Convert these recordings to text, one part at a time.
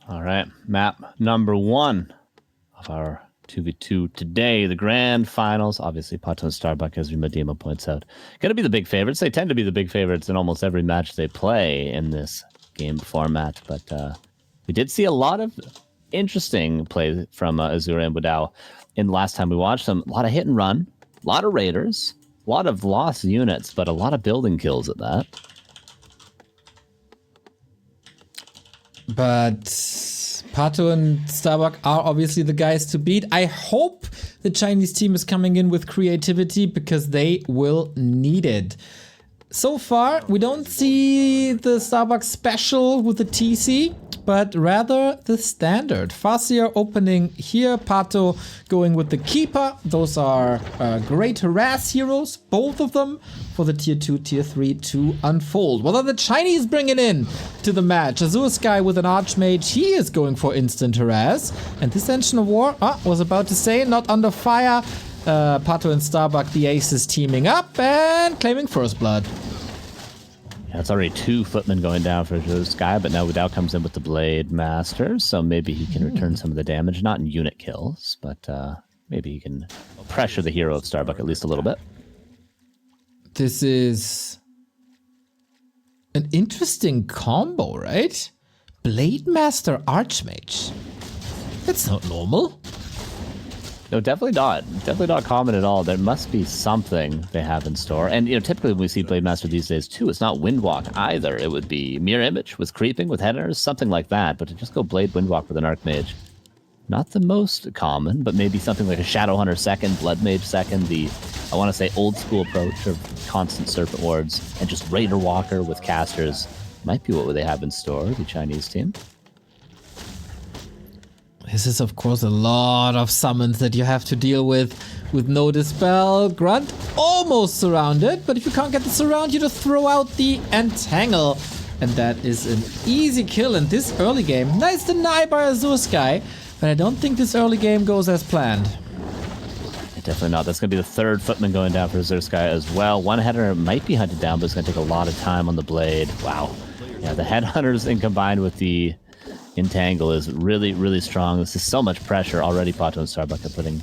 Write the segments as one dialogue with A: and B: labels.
A: All right, map number 1 of our 2v2 today, the grand finals. Obviously, PaTo and Starbuck, as Madima points out, going to be the big favorites. They tend to be the big favorites in almost every match they play in this game format, but we did see a lot of interesting play from Azure and Wutao in the last time we watched them. A lot of hit and run, a lot of raiders, a lot of lost units, but a lot of building kills at that.
B: But PaTo and Starbuck are obviously the guys to beat. I hope the Chinese team is coming in with creativity because they will need it. So far, we don't see the Starbuck special with the TC, but rather the standard. Farseer opening here, PaTo going with the Keeper. Those are great harass heroes, both of them, for the tier 2, tier 3 to unfold. What are the Chinese bringing in to the match? AzureSky with an Archmage, he is going for instant harass. And this Engine of War, was about to say, not under fire. PaTo and Starbuck, the aces teaming up and claiming first blood.
A: Yeah, it's already 2 footmen going down for AzureSky, but now Wutao comes in with the Blade Master, so maybe he can return some of the damage, not in unit kills, but maybe he can pressure the hero of Starbuck at least a little bit.
B: This is an interesting combo, right? Blade Master Archmage. That's not normal.
A: No, definitely not. Definitely not common at all. There must be something they have in store. And, typically when we see Blade Master these days, too, it's not Windwalk either. It would be Mirror Image with Creeping, with Headers, something like that. But to just go Blade Windwalk with an Archmage, not the most common, but maybe something like a Shadowhunter second, Blood Mage second, the, I want to say, old school approach of constant Serpent Wards, and just Raider Walker with casters might be what they have in store, the Chinese team.
B: This is, of course, a lot of summons that you have to deal with no Dispel. Grunt almost surrounded, but if you can't get the surround, you just throw out the Entangle. And that is an easy kill in this early game. Nice deny by AzureSky, but I don't think this early game goes as planned.
A: Definitely not. That's going to be the 3rd footman going down for AzureSky as well. One header might be hunted down, but it's going to take a lot of time on the blade. Wow. Yeah, the headhunters in combined with the Entangle is really, really strong. This is so much pressure already PaTo and Starbuck are putting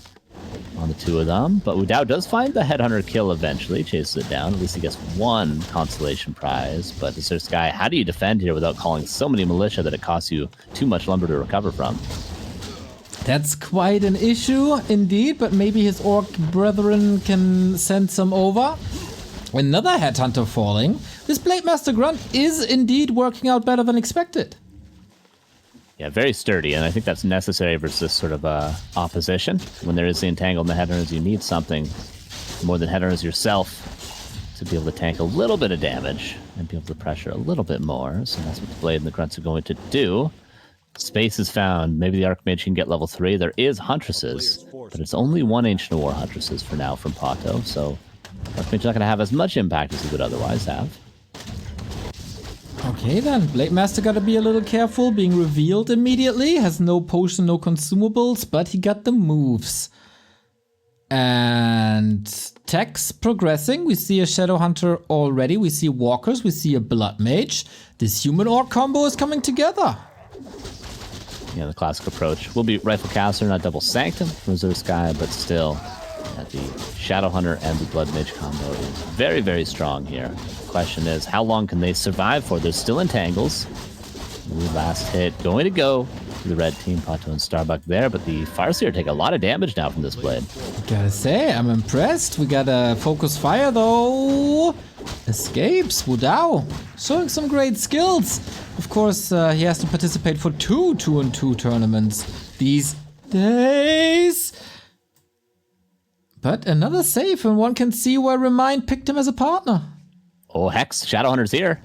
A: on the 2 of them. But Wutao does find the headhunter kill eventually, chases it down. At least he gets 1 consolation prize. But AzureSky, how do you defend here without calling so many militia that it costs you too much lumber to recover from?
B: That's quite an issue indeed, but maybe his orc brethren can send some over. Another headhunter falling. This Blade Master Grunt is indeed working out better than expected.
A: Yeah, very sturdy, and I think that's necessary versus this sort of opposition. When there is the entangle in the headhunters, you need something more than headhunters yourself to be able to tank a little bit of damage and be able to pressure a little bit more. So that's what the Blade and the Grunts are going to do. Space is found. Maybe the Archmage can get level 3. There is Huntresses, but it's only 1 Ancient of War Huntresses for now from PaTo, so Archmage's not going to have as much impact as he would otherwise have.
B: Okay then, Blade Master gotta be a little careful, being revealed immediately, has no potion, no consumables, but he got the moves. And techs progressing, we see a Shadowhunter already, we see Walkers, we see a Blood Mage. This Human-Orc combo is coming together.
A: Yeah, the classic approach will be Rifle Caster, not Double Sanctum from AzureSky, but still, the Shadowhunter and the Blood Mage combo is very, very strong here. Question is, how long can they survive for? There's still entangles. The last hit going to go to the red team, PaTo and Starbuck there, but the Farseer take a lot of damage now from this blade.
B: Gotta say, I'm impressed. We got a focus fire though. Escapes, Wutao, showing some great skills. Of course, he has to participate for 2 2-on-2 tournaments these days. But another save, and one can see why Remind picked him as a partner.
A: Oh, Hex, Shadowhunter's here.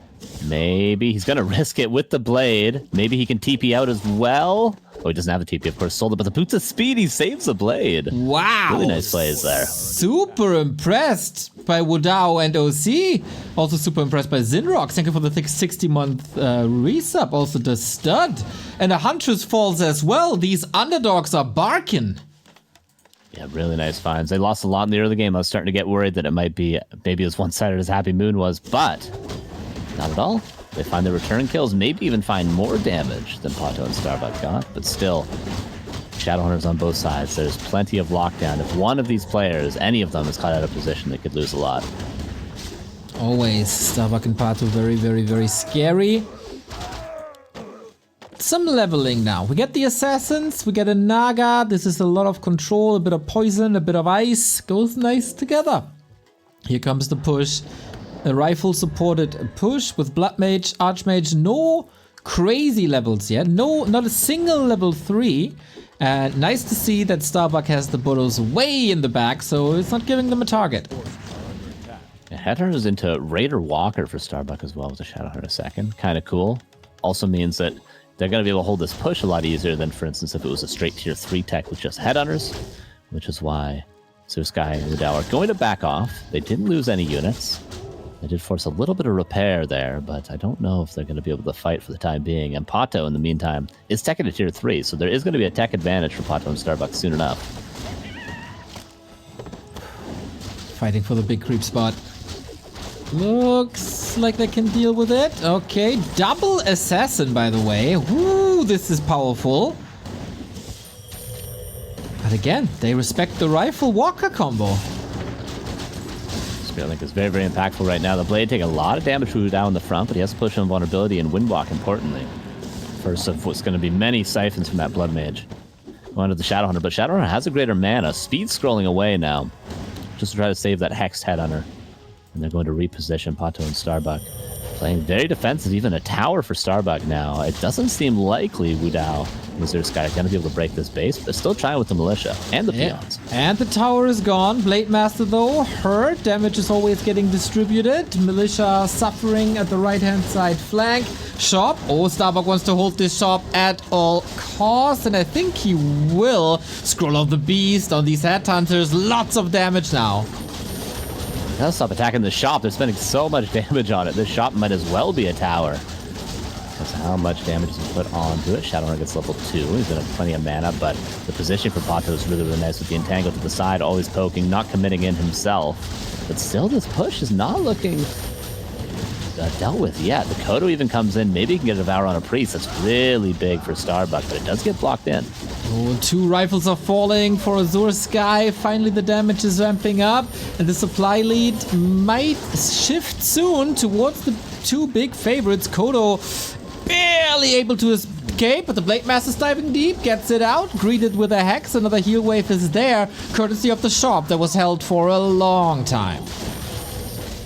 A: Maybe he's going to risk it with the blade. Maybe he can TP out as well. Oh, he doesn't have a TP, of course, sold it, but the Boots of Speed, he saves the blade.
B: Wow.
A: Really nice plays there.
B: Super impressed by Wutao and OC. Also super impressed by Zinrock. Thank you for the 60-month resub. Also the stud. And a Huntress falls as well. These underdogs are barking.
A: Yeah, really nice finds. They lost a lot in the early game. I was starting to get worried that it might be maybe as one-sided as Happy Moon was, but not at all. They find the return kills, maybe even find more damage than PaTo and Starbuck got, but still, Shadowhunters on both sides. There's plenty of lockdown. If one of these players, any of them, is caught out of position, they could lose a lot.
B: Always Starbuck and PaTo very, very, very scary. Some leveling now. We get the assassins, we get a Naga. This is a lot of control, a bit of poison, a bit of ice. Goes nice together. Here comes the push. A rifle supported push with Blood Mage, Archmage. No crazy levels yet. No, not a single level 3. And nice to see that Starbuck has the Boros way in the back, so it's not giving them a target.
A: Headhunters into Raider Walker for Starbuck as well with a Shadowhunter second. Kind of cool. Also means that they're going to be able to hold this push a lot easier than, for instance, if it was a straight tier 3 tech with just Headhunters, which is why AzureSky and Wutao are going to back off. They didn't lose any units. They did force a little bit of repair there, but I don't know if they're going to be able to fight for the time being. And PaTo, in the meantime, is tech into tier 3, so there is going to be a tech advantage for PaTo and Starbuck soon enough.
B: Fighting for the big creep spot. Looks like they can deal with it. Okay, double assassin, by the way. Woo, this is powerful. But again, they respect the rifle walker combo.
A: Spirit Link is very, very impactful right now. The Blade taking a lot of damage from Wutao in the front, but he has to push on vulnerability and Windwalk, importantly. First of what's going to be many siphons from that Blood Mage. Going to the Shadowhunter, but Shadowhunter has a greater mana. Speed scrolling away now, just to try to save that Hexed Headhunter. And they're going to reposition PaTo and Starbuck. Playing very defensive, even a tower for Starbuck now. It doesn't seem likely Wutao and AzureSky are going to be able to break this base, but they're still trying with the Militia and the Peons.
B: And the tower is gone. Blade Master, though, hurt. Damage is always getting distributed. Militia suffering at the right-hand side flank. Shop. Oh, Starbuck wants to hold this shop at all costs, and I think he will. Scroll of the Beast on these Headhunters. Lots of damage now.
A: Gotta stop attacking the shop. They're spending so much damage on it. This shop might as well be a tower. That's how much damage is put onto it. Shadowrunner gets level 2. He's gonna have plenty of mana, but the position for PaTo is really, really nice with the Entangle to the side, always poking, not committing in himself. But still, this push is not looking dealt with yet. The Kodo even comes in. Maybe he can get a Devour on a Priest. That's really big for Starbuck, but it does get blocked in.
B: Oh, 2 rifles are falling for AzureSky. Finally, the damage is ramping up, and the supply lead might shift soon towards the 2 big favorites. Kodo barely able to escape, but the Blade Master's diving deep, gets it out, greeted with a Hex. Another heal wave is there, courtesy of the shop that was held for a long time.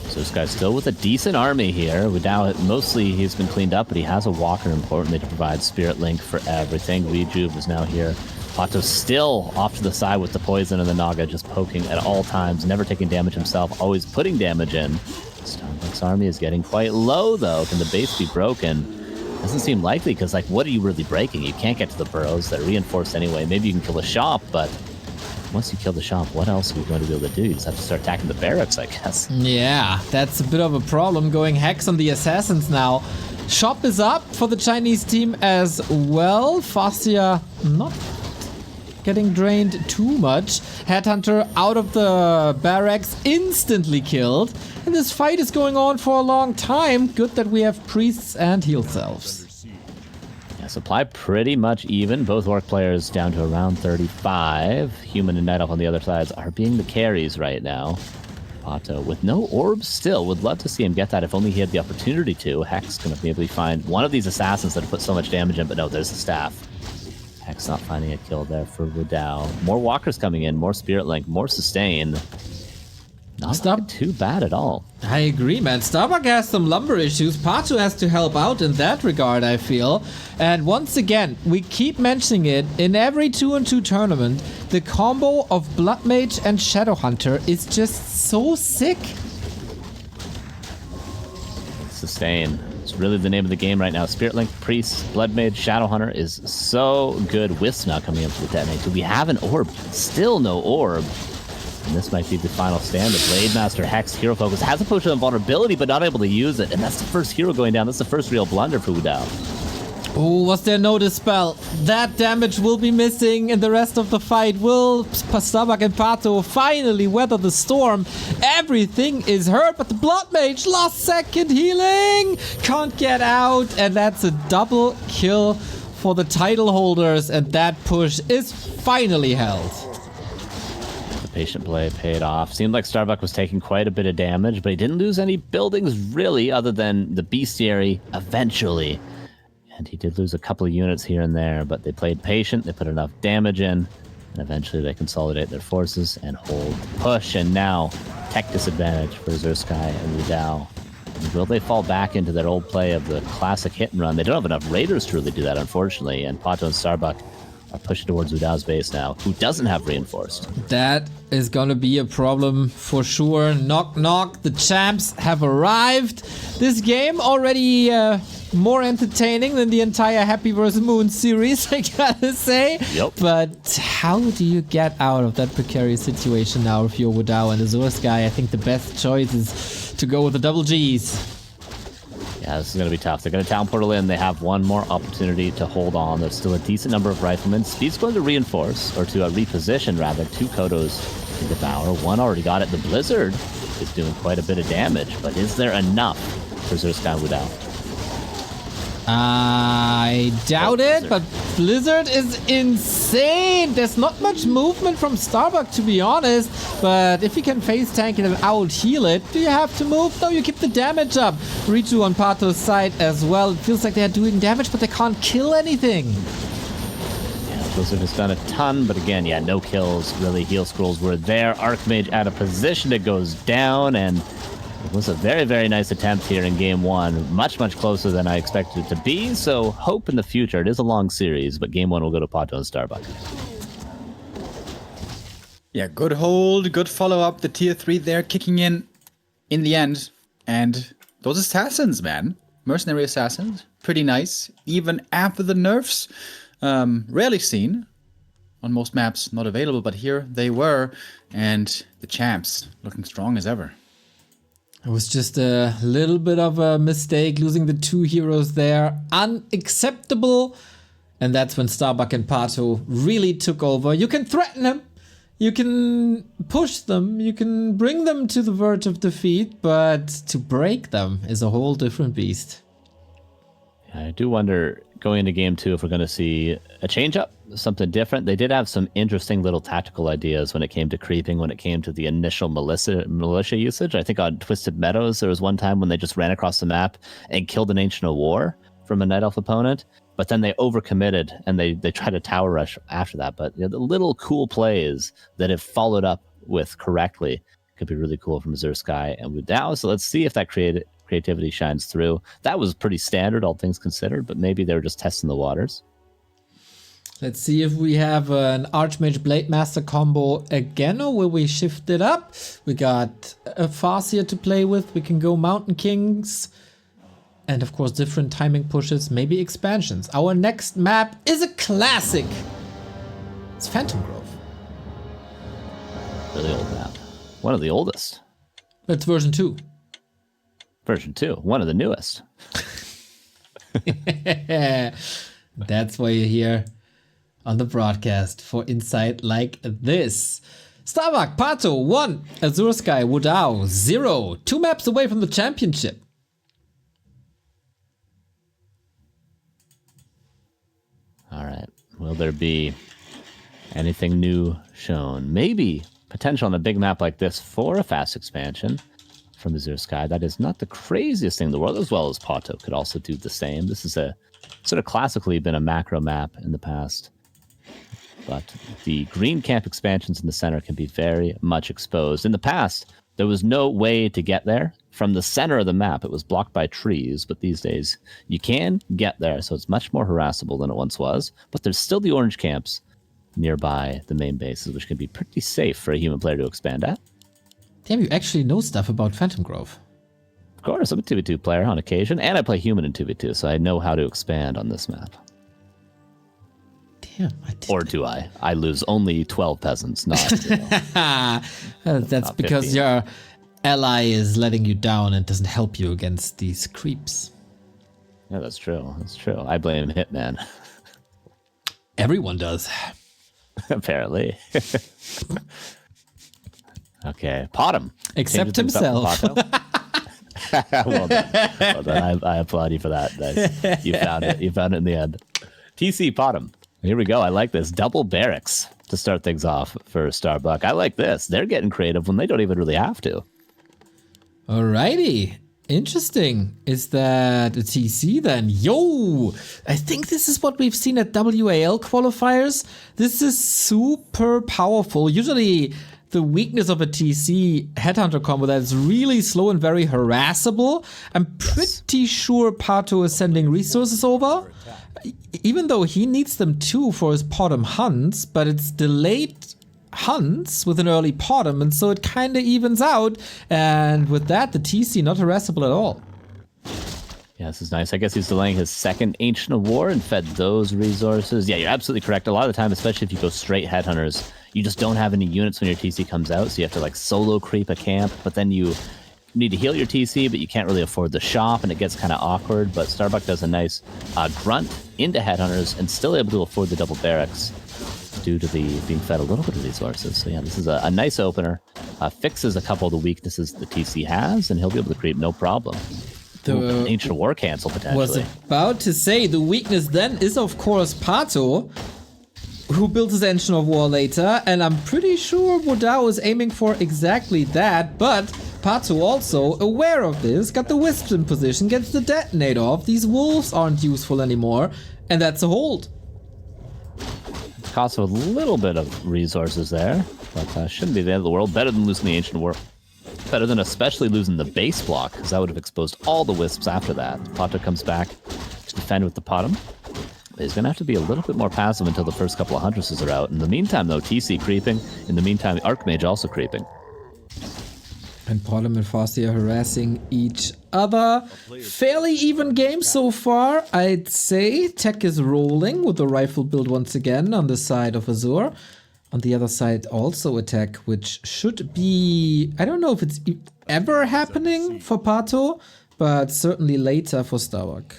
A: So this guy's still with a decent army here. Without mostly he's been cleaned up, but he has a Walker, importantly, to provide Spirit Link for everything. Rejuve is now here. PaTo still off to the side with the poison and the Naga, just poking at all times, never taking damage himself, always putting damage in. Starbuck's army is getting quite low, though. Can the base be broken? Doesn't seem likely, because, like, what are you really breaking? You can't get to the burrows. They're reinforced anyway. Maybe you can kill the shop, but once you kill the shop, what else are you going to be able to do? You just have to start attacking the barracks, I guess.
B: Yeah, that's a bit of a problem, going Hex on the assassins now. Shop is up for the Chinese team as well. Fascia not getting drained too much. Headhunter out of the barracks, instantly killed. And this fight is going on for a long time. Good that we have priests and heal selves.
A: Yeah, supply pretty much even. Both Orc players down to around 35. Human and Night Elf on the other sides are being the carries right now. PaTo with no orbs still. Would love to see him get that if only he had the opportunity to. Hex going to maybe find one of these assassins that have put so much damage in, but no, there's the staff. Hex not finding a kill there for Wutao. More Walkers coming in, more Spirit Link, more sustain. Not too bad at all.
B: I agree, man. Starbuck has some lumber issues. PaTo has to help out in that regard, I feel. And once again, we keep mentioning it in every 2-on-2 tournament. The combo of Blood Mage and Shadowhunter is just so sick.
A: Sustain. It's really the name of the game right now. Spirit Link, Priest, Blood Mage, Shadowhunter is so good. Wisp now coming up to the detonate. Do we have an orb? Still no orb. And this might be the final stand. The Blade Master, Hex, Hero Focus has a push on vulnerability, but not able to use it. And that's the first hero going down. That's the first real blunder for Wutao.
B: Oh, was there no dispel? That damage will be missing in the rest of the fight. Will Starbuck and PaTo finally weather the storm? Everything is hurt, but the Blood Mage lost second healing. Can't get out, and that's a double kill for the title holders, and that push is finally held.
A: The patient play paid off. Seemed like Starbuck was taking quite a bit of damage, but he didn't lose any buildings really, other than the bestiary eventually. And he did lose a couple of units here and there, but they played patient, they put enough damage in, and eventually they consolidate their forces and hold the push. And now, tech disadvantage for AzureSky and Wutao. Will they fall back into their old play of the classic hit and run? They don't have enough raiders to really do that, unfortunately, and PaTo and Starbuck are pushing towards Wutao's base now, who doesn't have reinforced.
B: That is gonna be a problem for sure. Knock knock, the champs have arrived. This game already more entertaining than the entire Happy vs. Moon series, I gotta say.
A: Yep.
B: But how do you get out of that precarious situation now if you're Wutao and AzureSky? I think the best choice is to go with the double Gs.
A: Yeah, this is going to be tough. They're going to town portal in. They have one more opportunity to hold on. There's still a decent number of riflemen. Speed's going to reinforce, or to reposition, rather. 2 Kodos to devour. One already got it. The Blizzard is doing quite a bit of damage, but is there enough for AzureSky Wutao?
B: I doubt it, but Blizzard is insane. There's not much movement from Starbuck, to be honest, but if you can face tank it and out heal it, do you have to move? No, you keep the damage up. Ritu on PaTo's side as well. It feels like they're doing damage, but they can't kill anything.
A: Yeah, Blizzard has done a ton, but again, yeah, no kills. Really, heal scrolls were there. Archmage out of position, it goes down, and it was a very, very nice attempt here in game 1. Much, much closer than I expected it to be, so hope in the future. It is a long series, but game 1 will go to PaTo and Starbuck.
C: Yeah, good hold, good follow-up. The tier 3 there kicking in the end. And those assassins, man. Mercenary assassins. Pretty nice. Even after the nerfs. Rarely seen. On most maps, not available, but here they were. And the champs looking strong as ever.
B: It was just a little bit of a mistake, losing the 2 heroes there. Unacceptable. And that's when Starbuck and PaTo really took over. You can threaten them. You can push them. You can bring them to the verge of defeat. But to break them is a whole different beast.
A: I do wonder, going into game 2, if we're going to see a change-up, something different. They did have some interesting little tactical ideas when it came to creeping, when it came to the initial militia usage. I think on Twisted Meadows, there was one time when they just ran across the map and killed an Ancient of War from a Night Elf opponent, but then they overcommitted and they tried a tower rush after that. But the little cool plays that if followed up with correctly could be really cool from AzureSky and Wutao. So let's see if that creativity shines through. That was pretty standard, all things considered, but maybe they were just testing the waters.
B: Let's see if we have an Archmage Blade Master combo again, or will we shift it up? We got a Farseer to play with. We can go Mountain Kings. And of course, different timing pushes, maybe expansions. Our next map is a classic. It's Phantom Grove.
A: Really old map. One of the oldest.
B: It's version 2.
A: Version 2. One of the newest.
B: That's why you're here on the broadcast for insight like this. Starbuck, PaTo 1, AzureSky, Wutao 0. 2 maps away from the championship.
A: All right. Will there be anything new shown? Maybe potential on a big map like this for a fast expansion from AzureSky. That is not the craziest thing in the world, as well as PaTo could also do the same. This is a sort of classically been a macro map in the past. But the green camp expansions in the center can be very much exposed. In the past, there was no way to get there from the center of the map. It was blocked by trees, but these days you can get there, so it's much more harassable than it once was. But there's still the orange camps nearby the main bases, which can be pretty safe for a human player to expand at.
B: Damn, you actually know stuff about Phantom Grove.
A: Of course, I'm a 2v2 player on occasion, and I play human in 2v2, so I know how to expand on this map.
B: Damn, I did.
A: Or do I? I lose only 12 peasants, not...
B: That's
A: not
B: because
A: 15.
B: your ally is letting you down and doesn't help you against these creeps.
A: Yeah, that's true. That's true. I blame Hitman.
B: Everyone does.
A: Apparently. Okay, pot him.
B: Except himself.
A: Well done. I applaud you for that. Nice. You found it. You found it in the end. TC pot him. Here we go. I like this. Double barracks to start things off for Starbuck. I like this. They're getting creative when they don't even really have to.
B: Alrighty. Interesting. Is that a TC then? Yo! I think this is what we've seen at WAL qualifiers. This is super powerful. Usually the weakness of a TC headhunter combo that is really slow and very harassable. I'm pretty sure PaTo is sending resources over. Even though he needs them too for his Potom hunts, but it's delayed hunts with an early Potom, and so it kind of evens out. And with that, the TC not harassable at all.
A: Yeah, this is nice. I guess he's delaying his second Ancient of War and fed those resources. Yeah, you're absolutely correct. A lot of the time, especially if you go straight headhunters, you just don't have any units when your TC comes out, so you have to like solo creep a camp, but then you need to heal your TC, but you can't really afford the shop, and it gets kind of awkward. But Starbuck does a nice grunt into headhunters and still able to afford the double barracks due to the being fed a little bit of resources. So yeah, this is a nice opener. Fixes a couple of the weaknesses the TC has, and he'll be able to creep no problem.
B: The
A: Ancient War cancel potentially.
B: Was about to say the weakness then is of course PaTo, who built his Engine of War later, and I'm pretty sure Wutao is aiming for exactly that, but PaTo also, aware of this, got the Wisps in position, gets the Detonator off, these Wolves aren't useful anymore, and that's a hold.
A: Cost of a little bit of resources there, but shouldn't be the end of the world. Better than losing the Ancient War. Better than especially losing the base block, because that would have exposed all the Wisps after that. PaTo comes back to defend with the Potom. He's going to have to be a little bit more passive until the first couple of Huntresses are out. In the meantime, though, TC creeping. In the meantime, the Archmage also creeping.
B: And Potom and Frosty are harassing each other. Fairly even game so far, I'd say. Tech is rolling with the rifle build once again on the side of Azure. On the other side, also attack, which should be... I don't know if it's ever happening for PaTo, but certainly later for Starbuck.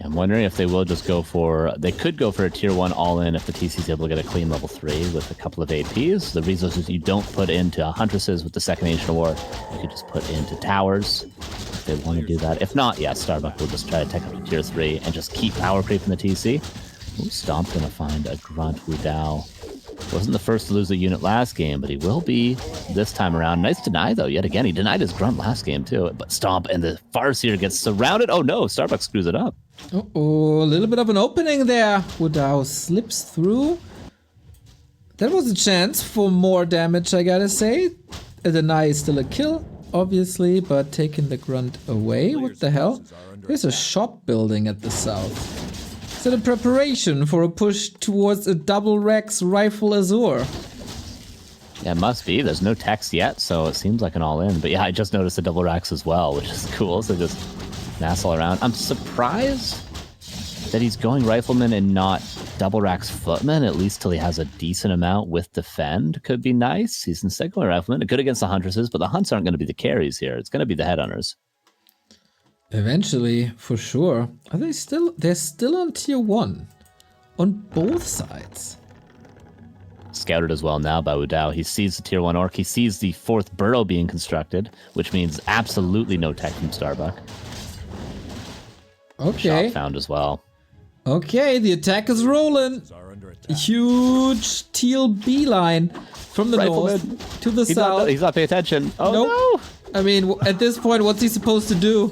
A: I'm wondering if they will just go for... They could go for a tier 1 all-in if the TC's able to get a clean level 3 with a couple of APs. The resources you don't put into Huntresses with the second Ancient of War, you could just put into towers if they want to do that. If not, yeah, Starbuck will just try to take up to tier 3 and just keep power creep in the TC. Ooh, Stomp's going to find a Grunt Wutao. Wasn't the first to lose a unit last game, but he will be this time around. Nice deny, though, yet again. He denied his Grunt last game, too. But Stomp and the Farseer gets surrounded. Oh, no, Starbuck screws it up.
B: Uh-oh, a little bit of an opening there. Wutao slips through. That was a chance for more damage, I gotta say. A deny is still a kill, obviously, but taking the Grunt away. What the hell? There's a shop building at the south. Is it a preparation for a push towards a double Rex rifle Azure?
A: Yeah, it must be. There's no text yet, so it seems like an all-in. But yeah, I just noticed the double racks as well, which is cool. So just mass all around. I'm surprised that he's going rifleman and not double racks footman, at least till he has a decent amount with defend. Could be nice. He's instead going rifleman. Good against the Huntresses, but the Hunts aren't going to be the carries here. It's going to be the Headhunters.
B: Eventually, for sure. Are they still... They're still on tier 1. On both sides.
A: Scouted as well now by Wutao. He sees the tier 1 orc. He sees the 4th burrow being constructed, which means absolutely no tech from Starbuck.
B: Okay.
A: Shot found as well.
B: Okay, the attack is rolling. Huge teal beeline from the north to the south.
A: He's not paying attention. Oh, no.
B: I mean, at this point, what's he supposed to do?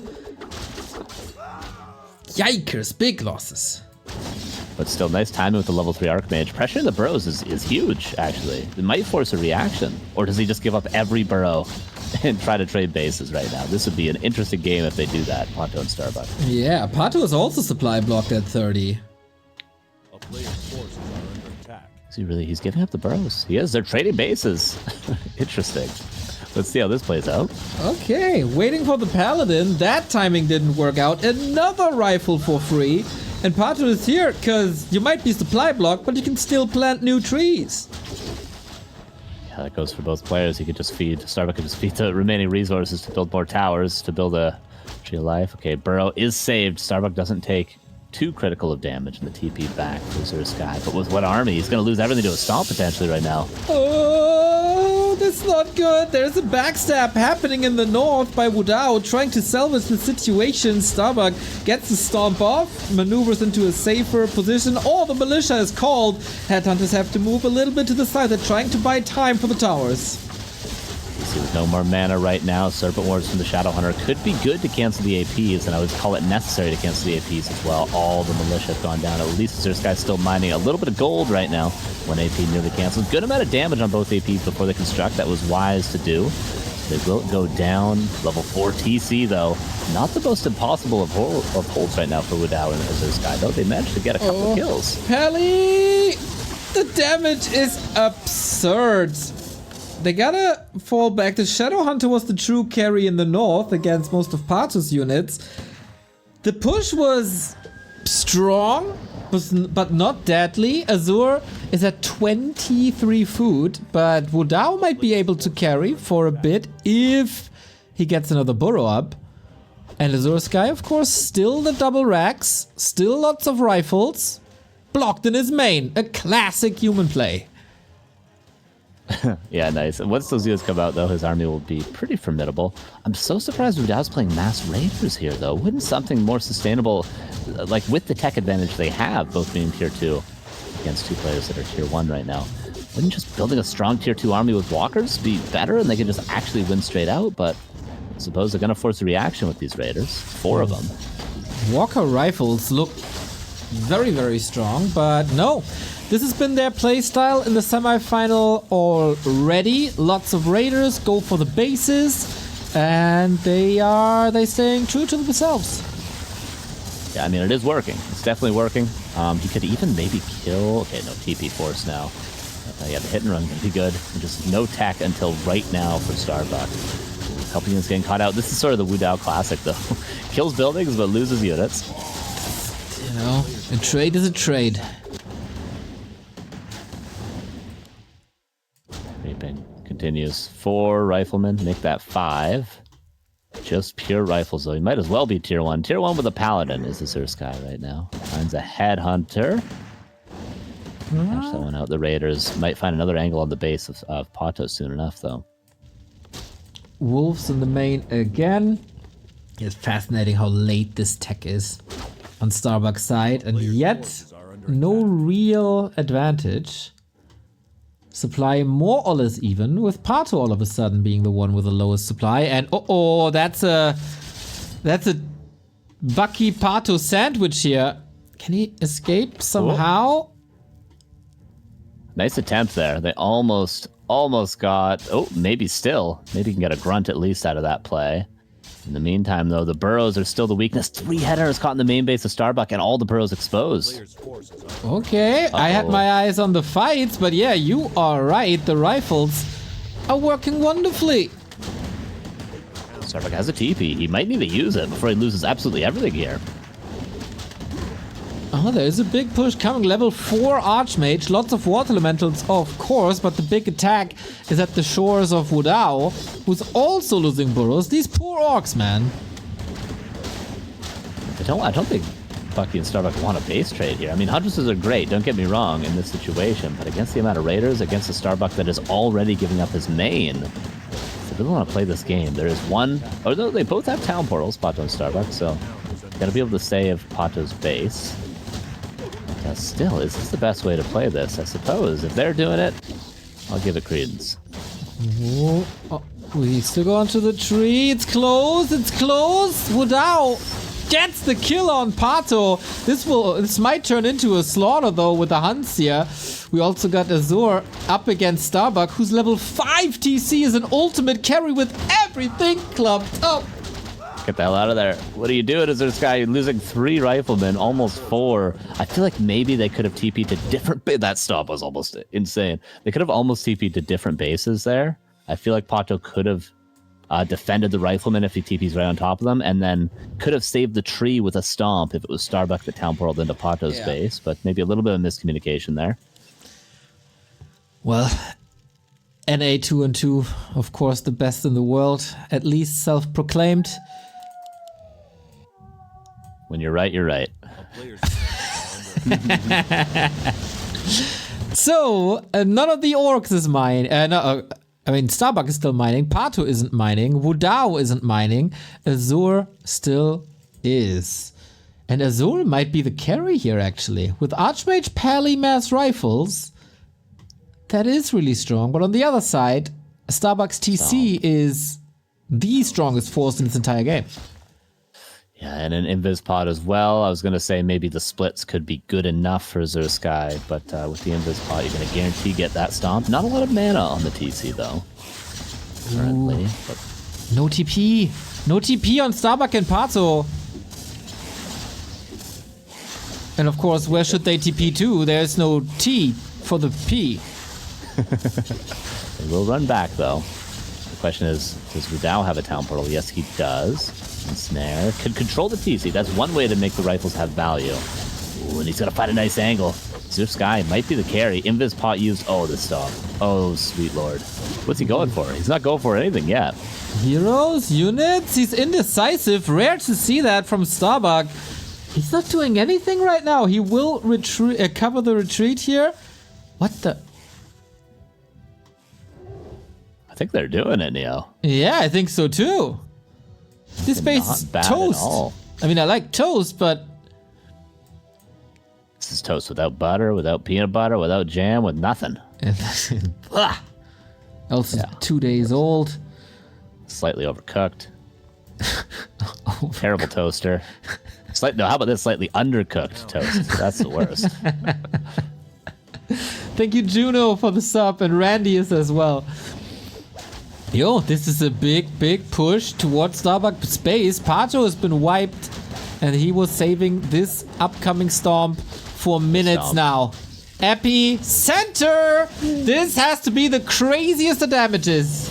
B: Yikers, big losses.
A: But still, nice timing with the level 3 Archmage. Pressuring the burrows is huge, actually. It might force a reaction. Or does he just give up every burrow and try to trade bases right now? This would be an interesting game if they do that, PaTo and Starbuck.
B: Yeah, PaTo is also supply blocked at 30.
D: A player's forces are under attack.
A: He's giving up the burrows. He is. They're trading bases. Interesting. Let's see how this plays out.
B: Okay, waiting for the Paladin. That timing didn't work out. Another rifle for free. And PaTo is here, because you might be supply blocked, but you can still plant new trees.
A: Yeah, that goes for both players. He could just feed, Starbuck could just feed the remaining resources to build more towers, to build a Tree of Life. Okay, Burrow is saved. Starbuck doesn't take too critical of damage in the TP back for AzureSky. But with what army? He's going to lose everything to a stomp potentially right now.
B: Oh, that's not good. There's a backstab happening in the north by Wutao, trying to salvage the situation. Starbuck gets the stomp off, maneuvers into a safer position. Oh, the militia is called. Headhunters have to move a little bit to the side. They're trying to buy time for the towers.
A: With no more mana right now, Serpent Wards from the Shadowhunter could be good to cancel the APs, and I would call it necessary to cancel the APs as well. All the militia have gone down. At least AzureSky's still mining a little bit of gold right now. One AP nearly canceled. Good amount of damage on both APs before they construct. That was wise to do. They will go down. Level 4 TC, though. Not the most impossible of holds right now for Wutao and AzureSky, though. They managed to get a couple of kills.
B: Pelly! The damage is absurd. They gotta fall back. The Shadowhunter was the true carry in the north against most of PaTo's units. The push was strong, but not deadly. Azure is at 23 food, but Wutao might be able to carry for a bit if he gets another burrow up. And AzureSky, of course, still the double racks, still lots of rifles, blocked in his main. A classic human play.
A: Yeah, nice. And once those units come out, though, his army will be pretty formidable. I'm so surprised Wudao's playing mass raiders here, though. Wouldn't something more sustainable, like with the tech advantage they have, both being tier 2 against 2 players that are tier 1 right now, wouldn't just building a strong tier 2 army with walkers be better and they could just actually win straight out? But I suppose they're going to force a reaction with these raiders. 4 of them.
B: Walker rifles look very, very strong, but no. This has been their playstyle in the semifinal already. Lots of raiders go for the bases, and they staying true to themselves.
A: Yeah, I mean, it is working. It's definitely working. He could even maybe kill... Okay, no, TP force now. Yeah, the hit and run can be good. And just no tech until right now for Starbuck. Helping units getting caught out. This is sort of the Wutao classic, though. Kills buildings, but loses units.
B: You know, a trade is a trade.
A: Reaping continues. 4 riflemen, make that 5. Just pure rifles, though. He might as well be tier 1. Tier 1 with a paladin is AzureSky right now. Finds a headhunter. Catch that one out. The raiders might find another angle on the base of PaTo soon enough, though.
B: Wolves in the main again. It's fascinating how late this tech is on Starbuck's side, and yet no real advantage. Supply more or less even, with PaTo all of a sudden being the one with the lowest supply. And that's a Bucky PaTo sandwich here. Can he escape somehow?
A: Nice attempt there. They almost got... Oh, maybe still. Maybe he can get a grunt at least out of that play. In the meantime, though, the burrows are still the weakness. 3 headers caught in the main base of Starbuck, and all the burrows exposed.
B: Okay, I had my eyes on the fights, but yeah, you are right. The rifles are working wonderfully.
A: Starbuck has a TP. He might need to use it before he loses absolutely everything here.
B: Oh, there's a big push coming. Level 4 Archmage. Lots of Water Elementals, of course, but the big attack is at the shores of Wutao, who's also losing burrows. These poor orcs, man.
A: I don't think Bucky and Starbuck want a base trade here. I mean, Huntresses are great, don't get me wrong, in this situation, but against the amount of raiders, against a Starbuck that is already giving up his main, if they really want to play this game, there is one... Although they both have town portals, PaTo and Starbuck, so gotta be able to save PaTo's base. Still, is this the best way to play this? I suppose. If they're doing it, I'll give it credence.
B: Oh, we still go onto the tree. It's close. It's close. Wutao gets the kill on PaTo. This might turn into a slaughter, though, with the hunts here. We also got Azure up against Starbuck, whose level 5 TC is an ultimate carry with everything clubbed up.
A: Get the hell out of there. What are you doing, AzureSky? You're losing 3 riflemen, almost 4. I feel like maybe they could have TP'd to different... That stop was almost insane. They could have almost TP'd to different bases there. I feel like PaTo could have defended the riflemen if he TP's right on top of them, and then could have saved the tree with a stomp if it was Starbuck that town portaled into PaTo's base, but maybe a little bit of miscommunication there.
B: Well, NA 2-2, of course, the best in the world, at least self-proclaimed.
A: When you're right, you're right.
D: A player's team are under
B: So, none of the orcs is mining. I mean, Starbuck is still mining. PaTo isn't mining. Wutao isn't mining. Azure still is. And Azure might be the carry here, actually. With Archmage Pally Mass Rifles, that is really strong. But on the other side, Starbuck's TC is the strongest force in this entire game.
A: Yeah, and an Invis pod as well. I was going to say maybe the splits could be good enough for AzureSky, but with the Invis pod, you're going to guarantee get that stomp. Not a lot of mana on the TC, though, currently. But
B: No TP. No TP on Starbuck and PaTo. And of course, where should they TP to? There's no T for the P.
A: they will run back, though. The question is, does Wutao have a town portal? Yes, he does. And Snare could control the TC. That's one way to make the rifles have value. Ooh, and he's got to find a nice angle. AzureSky might be the carry. Invis pot used. Oh, the stop. Oh, sweet lord. What's he going for? He's not going for anything yet.
B: Heroes, units, he's indecisive. Rare to see that from Starbuck. He's not doing anything right now. He will cover the retreat here. What the?
A: I think they're doing it, Neo.
B: Yeah, I think so too. This base is
A: Not bad
B: toast.
A: at all.
B: I mean, I like toast, but
A: This is toast without butter, without peanut butter, without jam, with nothing.
B: also 2 days old.
A: Slightly overcooked. Terrible toaster. No, how about this? Slightly undercooked toast. That's the worst.
B: Thank you, Juno, for the sub, and Randy is as well. Yo, this is a big push towards Starbuck space. PaTo has been wiped, and he was saving this upcoming stomp for minutes now. Epicenter! This has to be the craziest of damages.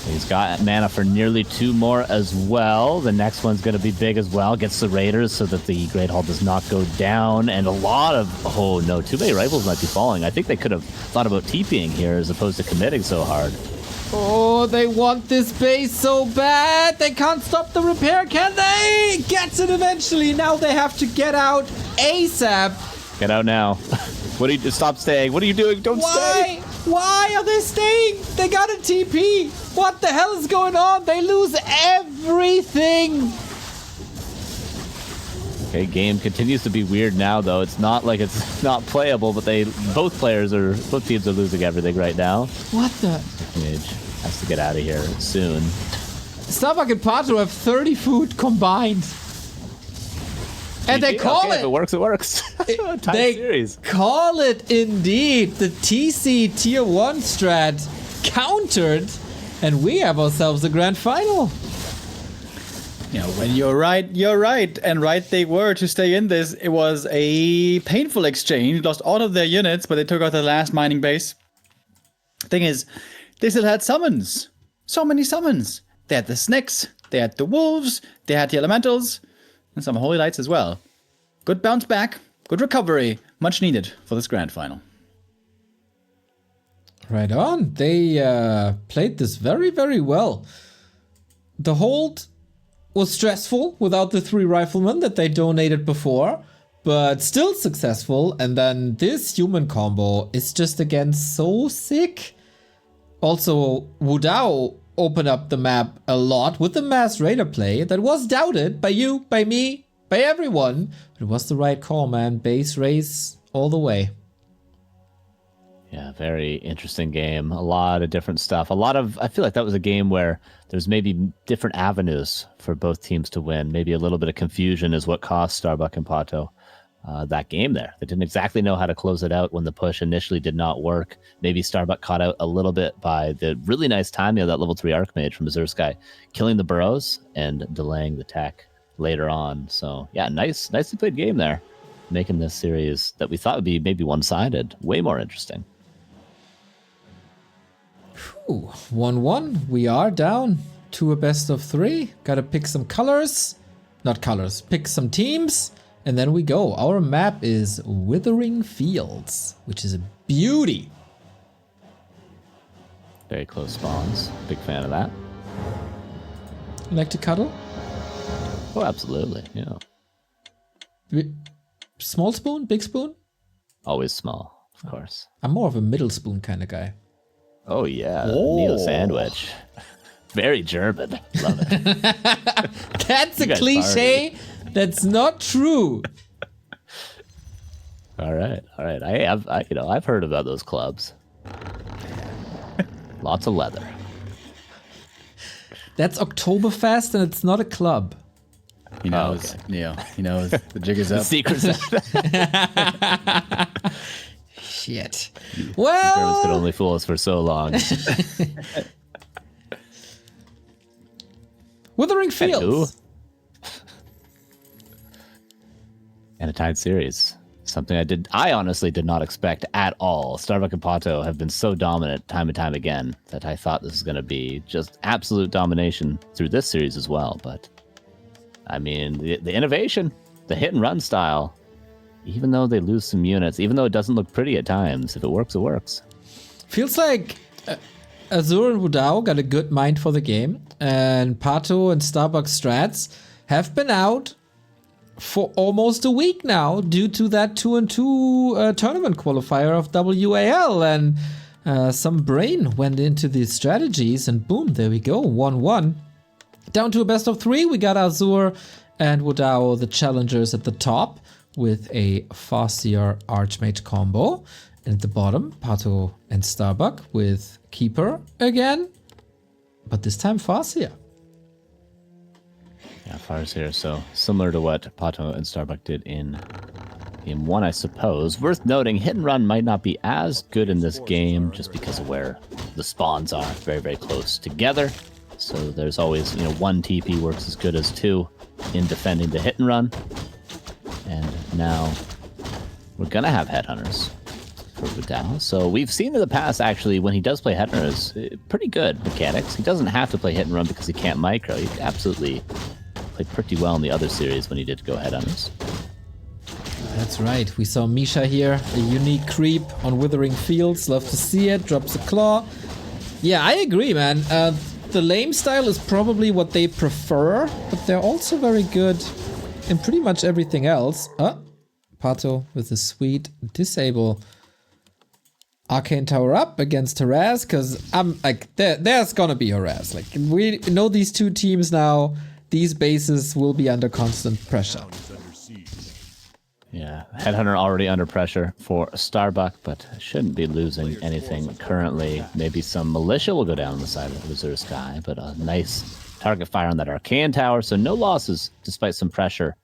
A: He's got mana for nearly 2 more as well. The next one's going to be big as well. Gets the Raiders so that the Great Hall does not go down. And a lot of... Oh, no. Too many rifles might be falling. I think they could have thought about TPing here as opposed to committing so hard.
B: Oh, they want this base so bad. They can't stop the repair, can they? Gets it eventually. Now they have to get out ASAP.
A: Get out now. What are you... Stop staying. What are you doing? Don't stay.
B: Why are they staying? They got a TP. What the hell is going on? They lose everything.
A: Okay, game continues to be weird now, though. It's not like it's not playable, but both teams are losing everything right now.
B: What the?
A: Mage has to get out of here soon.
B: Starbuck and PaTo have 30 food combined. And they call
A: okay,
B: it.
A: If it works, it works. Tied
B: They
A: series.
B: call it indeed. The TC Tier 1 strat countered, and we have ourselves a grand final.
C: You know, when you're right, you're right. And right they were to stay in this. It was a painful exchange. Lost all of their units, but they took out the last mining base. Thing is, they still had summons. So many summons. They had the snakes, they had the wolves, they had the elementals, and some holy lights as well. Good bounce back, good recovery, much needed for this grand final.
B: Right on. They played this very, very well. The hold was stressful without the 3 riflemen that they donated before, but still successful. And then this human combo is just again so sick. Also, Wutao opened up the map a lot with the mass raider play that was doubted by you, by me, by everyone. It was the right call, man. Base race all the way.
A: Yeah, very interesting game. A lot of different stuff. I feel like that was a game where there's maybe different avenues for both teams to win. Maybe a little bit of confusion is what cost Starbuck and PaTo that game there. They didn't exactly know how to close it out when the push initially did not work. Maybe Starbuck caught out a little bit by the really nice timing of that level 3 Archmage from AzureSky, killing the burrows and delaying the tech later on. So yeah, nicely played game there, making this series that we thought would be maybe one-sided way more interesting.
B: Ooh, 1-1. We are down to a best of 3. Gotta pick some colors. Not colors. Pick some teams. And then we go. Our map is Withering Fields, which is a beauty.
A: Very close spawns. Big fan of that.
B: Like to cuddle?
A: Oh, absolutely. Yeah.
B: Small spoon? Big spoon?
A: Always small, of course.
B: I'm more of a middle spoon kind of guy.
A: Oh yeah,
C: Oh.
A: Neo sandwich. Very German. Love it.
B: That's a
A: guys
B: cliche. That's not true.
A: All right. I've heard about those clubs. Lots of leather.
B: That's Oktoberfest and it's not a club.
C: He knows. Neo. He knows. The jig is up.
A: Secrets.
B: Shit.
A: Germans
B: Well,
A: could only fool us for so long.
B: Withering Fields.
A: And a tied series. Something I honestly did not expect at all. Starbuck and PaTo have been so dominant time and time again that I thought this was going to be just absolute domination through this series as well. But, I mean, the innovation, the hit and run style, even though they lose some units, even though it doesn't look pretty at times, if it works, it works.
B: Feels like Azure and Wutao got a good mind for the game, and PaTo and Starbuck strats have been out for almost a week now due to that 2-2 tournament qualifier of WAL, and some brain went into these strategies, and boom, there we go, 1-1. Down to a best of 3, we got Azure and Wutao, the challengers at the top, with a Farseer Archmage combo. And at the bottom, PaTo and Starbuck with Keeper again, but this time Farseer.
A: Yeah, Farseer, so similar to what PaTo and Starbuck did in Game 1, I suppose. Worth noting, hit and run might not be as good in this game just because of where the spawns are very, very close together. So there's always, one TP works as good as 2 in defending the hit and run. And now we're going to have headhunters for Wutao. So we've seen in the past, actually, when he does play headhunters, pretty good mechanics. He doesn't have to play hit and run because he can't micro. He absolutely played pretty well in the other series when he did go headhunters.
B: That's right. We saw Misha here, a unique creep on Withering Fields. Love to see it. Drops a claw. Yeah, I agree, man. The lame style is probably what they prefer, but they're also very good in pretty much everything else. PaTo with a sweet disable Arcane Tower up against Harass, because I'm like, there's gonna be Harass. Like, we know these two teams now. These bases will be under constant pressure.
A: Yeah, Headhunter already under pressure for Starbuck, but shouldn't be losing anything currently. Maybe some militia will go down on the side of AzureSky, but a nice target fire on that Arcane Tower, so no losses despite some pressure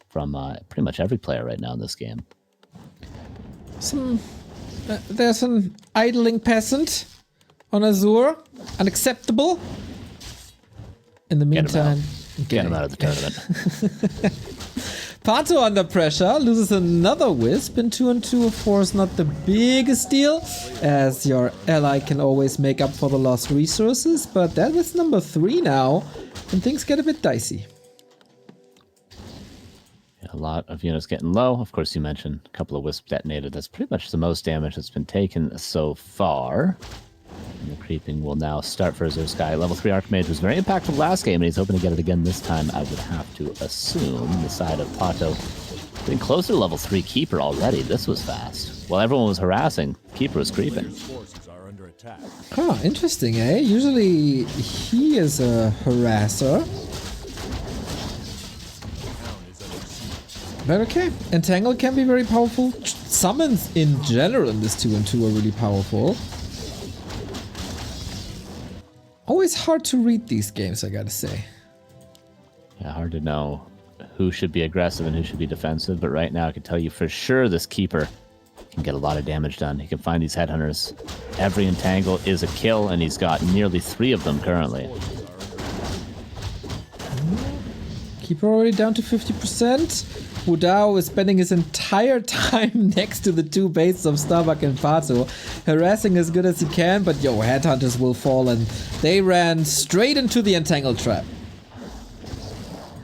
A: from pretty much every player right now in this game.
B: There's an idling peasant on Azure. Unacceptable. In the meantime,
A: Get him out of the tournament.
B: PaTo under pressure, loses another Wisp, and 2-2 of course not the biggest deal, as your ally can always make up for the lost resources, but that was number 3 now, and things get a bit dicey.
A: A lot of units getting low. Of course, you mentioned a couple of Wisp detonated. That's pretty much the most damage that's been taken so far. And the creeping will now start for AzureSky. Level 3 Archmage was very impactful last game, and he's hoping to get it again this time, I would have to assume. The side of PaTo getting closer to level 3 Keeper already. This was fast. While everyone was harassing, Keeper was creeping.
B: Oh, interesting, eh? Usually he is a harasser. But okay, Entangle can be very powerful. Summons in general in this 2-2 are really powerful. Always hard to read these games, I gotta say.
A: Yeah, hard to know who should be aggressive and who should be defensive, but right now I can tell you for sure this Keeper can get a lot of damage done. He can find these Headhunters. Every Entangle is a kill, and he's got nearly 3 of them currently.
B: Keeper already down to 50%. Wutao is spending his entire time next to the 2 bases of Starbuck and PaTo, harassing as good as he can, but yo, Headhunters will fall, and they ran straight into the Entangle trap.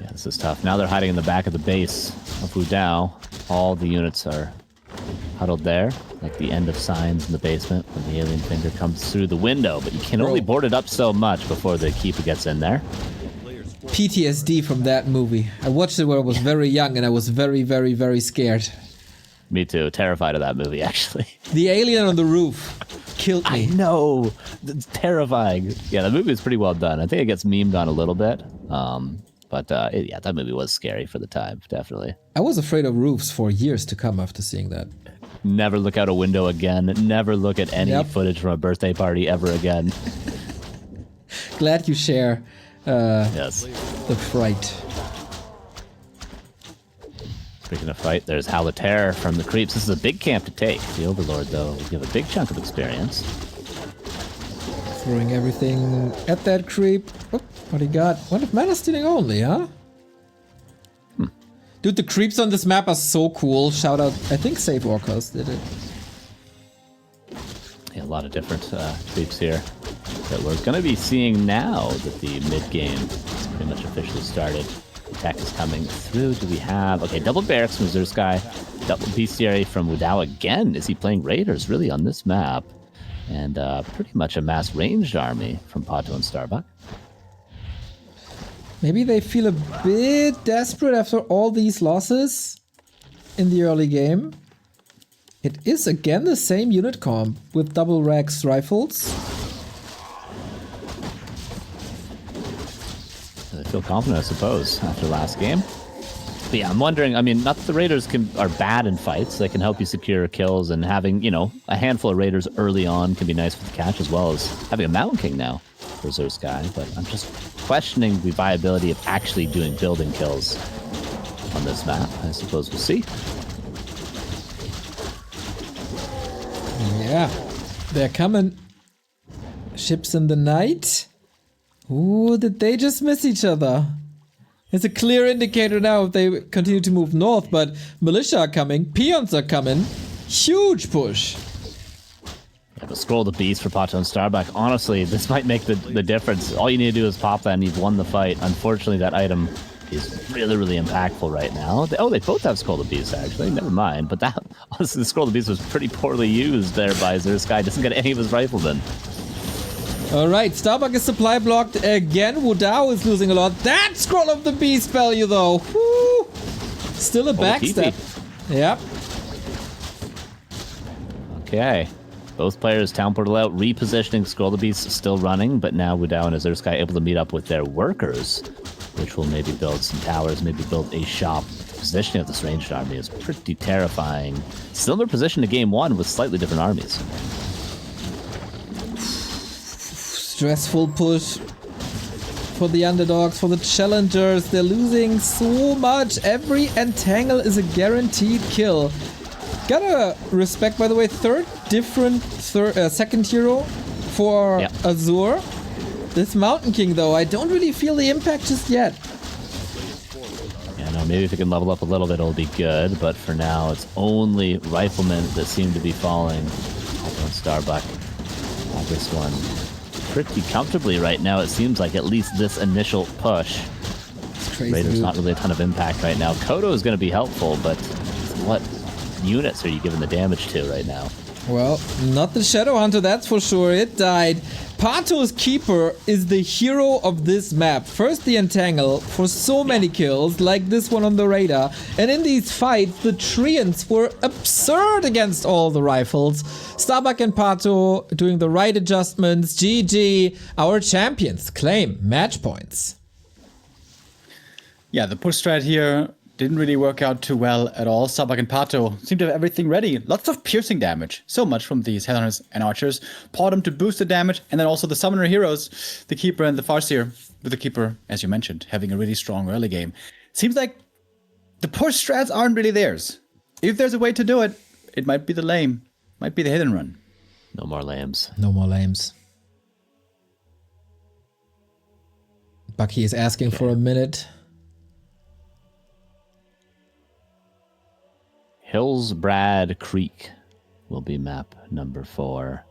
A: Yeah, this is tough. Now they're hiding in the back of the base of Wutao. All the units are huddled there, like the end of signs in the basement when the alien finger comes through the window, but you can only board it up so much before the Keeper gets in there.
B: PTSD from that movie. I watched it when I was very young and I was very, very, very scared.
A: Me too. Terrified of that movie, actually.
B: The alien on the roof killed me.
A: No, it's terrifying. Yeah, the movie is pretty well done. I think it gets memed on a little bit. Yeah, that movie was scary for the time, definitely.
B: I was afraid of roofs for years to come after seeing that.
A: Never look out a window again. Never look at any footage from a birthday party ever again.
B: Glad you share
A: Yes.
B: the fright.
A: Speaking of fight, there's Halitaire from the Creeps. This is a big camp to take. The Overlord, though, will give a big chunk of experience.
B: Throwing everything at that creep. Oh, what he got? One of mana stealing only, huh? Dude, the creeps on this map are so cool. Shout out, I think Save Orcas did it.
A: Yeah, a lot of different creeps here that we're going to be seeing now that the mid-game is pretty much officially started. Attack is coming through. Do we have... Okay, double barracks from AzureSky. Double bestiary from Wutao again. Is he playing Raiders really on this map? And pretty much a mass ranged army from PaTo and Starbuck.
B: Maybe they feel a bit desperate after all these losses in the early game. It is again the same unit comp with double Rex rifles.
A: They feel confident, I suppose, after last game. But yeah, I'm wondering, I mean, not that the Raiders are bad in fights. They can help you secure kills, and having, you know, a handful of Raiders early on can be nice for the catch, as well as having a Mountain King now for AzureSky. But I'm just questioning the viability of actually doing building kills on this map. I suppose we'll see.
B: Yeah, they're coming. Ships in the night. Ooh, did they just miss each other? It's a clear indicator now if they continue to move north, but militia are coming, peons are coming. Huge push.
A: Yeah, but Scroll the Beast for PaTo and Starbuck. Honestly, this might make the difference. All you need to do is pop that and you've won the fight. Unfortunately, that item is really, really impactful right now. They both have Scroll the Beast, actually. Never mind. But that, honestly, the Scroll the Beast was pretty poorly used there by AzureSky. Doesn't get any of his riflemen.
B: Alright, Starbuck is supply blocked again. Wutao is losing a lot. That Scroll of the Beast value, though. Woo! Still a backstep. Yep.
A: Okay. Both players town portal out, repositioning. Scroll the Beast still running, but now Wutao and AzureSky able to meet up with their workers, which will maybe build some towers, maybe build a shop. The positioning of this ranged army is pretty terrifying. Similar position to game one with slightly different armies.
B: Stressful push for the underdogs, for the challengers. They're losing so much. Every entangle is a guaranteed kill. Gotta respect, by the way, second hero for Azure. This Mountain King, though, I don't really feel the impact just yet.
A: Yeah, no, maybe if it can level up a little bit, it'll be good. But for now, it's only riflemen that seem to be falling. Starbuck on this one pretty comfortably right now. It seems like at least this initial push.
B: It's crazy.
A: Raiders not really a ton of impact right now. Kodo is going to be helpful, but what units are you giving the damage to right now?
B: Well, not the Shadow Hunter, that's for sure. It died. PaTo's Keeper is the hero of this map. First the Entangle for so many kills, like this one on the radar. And in these fights, the Treants were absurd against all the rifles. Starbuck and PaTo doing the right adjustments. GG, our champions claim match points.
C: Yeah, the push strat here didn't really work out too well at all. Starbuck and PaTo seem to have everything ready. Lots of piercing damage. So much from these Headhunters and Archers. Them to boost the damage, and then also the Summoner heroes, the Keeper and the Farseer. With the Keeper, as you mentioned, having a really strong early game. Seems like the push strats aren't really theirs. If there's a way to do it, it might be the lame. Might be the hit and run.
A: No more lambs.
B: No more lames. Bucky is asking for a minute.
A: Hillsbrad Creek will be map number 4.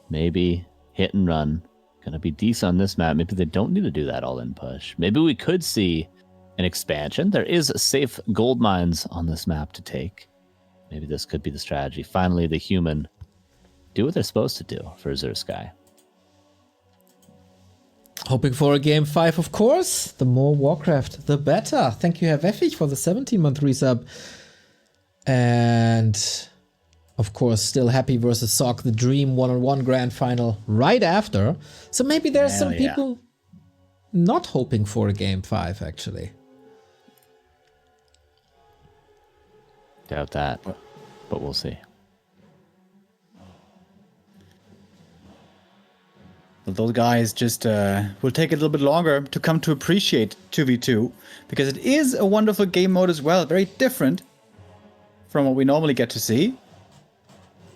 A: Maybe hit and run. Gonna be decent on this map. Maybe they don't need to do that all-in push. Maybe we could see an expansion. There is safe gold mines on this map to take. Maybe this could be the strategy. Finally, the human do what they're supposed to do for AzureSky.
B: Hoping for a game 5, of course. The more Warcraft, the better. Thank you, Herr Weffig, for the 17-month resub. And of course, still happy versus Sock, the Dream 1-on-1 grand final right after. So maybe there's some people not hoping for a game 5, actually.
A: Doubt that, but we'll see.
C: Those guys just will take a little bit longer to come to appreciate 2v2, because it is a wonderful game mode as well, very different from what we normally get to see.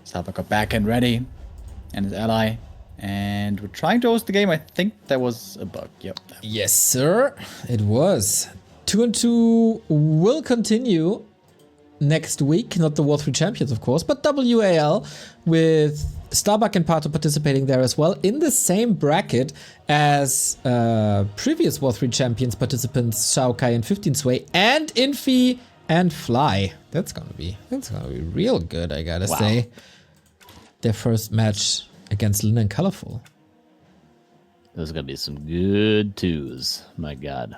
C: Starbuck got back and ready, and his ally, and we're trying to host the game. I think there was a bug. Yep.
B: Yes, sir, it was. 2-2 will continue next week, not the War3Champions, of course, but WAL with Starbuck and PaTo participating there as well in the same bracket as previous War3Champions participants Shao Kai and 15 Sway and Infi and Fly. That's gonna be real good, I gotta say. Their first match against Lin and Colorful.
A: Those are gonna be some good twos. My God.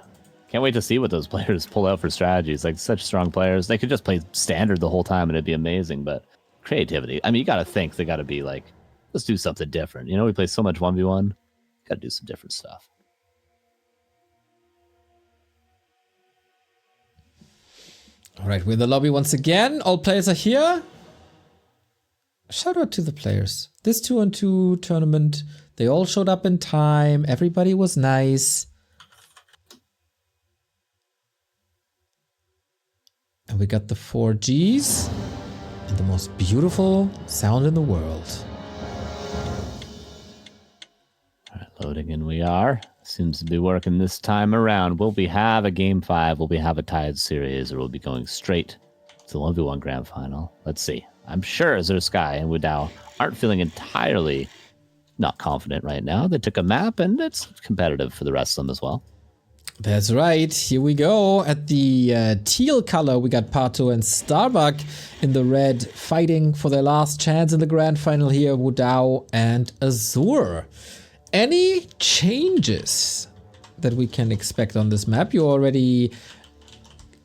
A: Can't wait to see what those players pull out for strategies. Like, such strong players. They could just play standard the whole time and it'd be amazing, but creativity. I mean, you got to think they got to be like, let's do something different. You know, we play so much 1v1. Got to do some different stuff.
B: All right, we're in the lobby once again. All players are here. Shout out to the players. This 2-on-2 tournament, they all showed up in time. Everybody was nice. And we got the 4Gs. And the most beautiful sound in the world.
A: All right, loading in we are. Seems to be working this time around. Will we have a game 5? Will we have a tied series? Or will we be going straight to the 1v1 grand final? Let's see. I'm sure AzureSky and Wutao aren't feeling entirely not confident right now. They took a map and it's competitive for the rest of them as well.
B: That's right. Here we go. At the teal color, we got PaTo and Starbuck in the red, fighting for their last chance in the grand final here. Wutao and Azure. Any changes that we can expect on this map? You already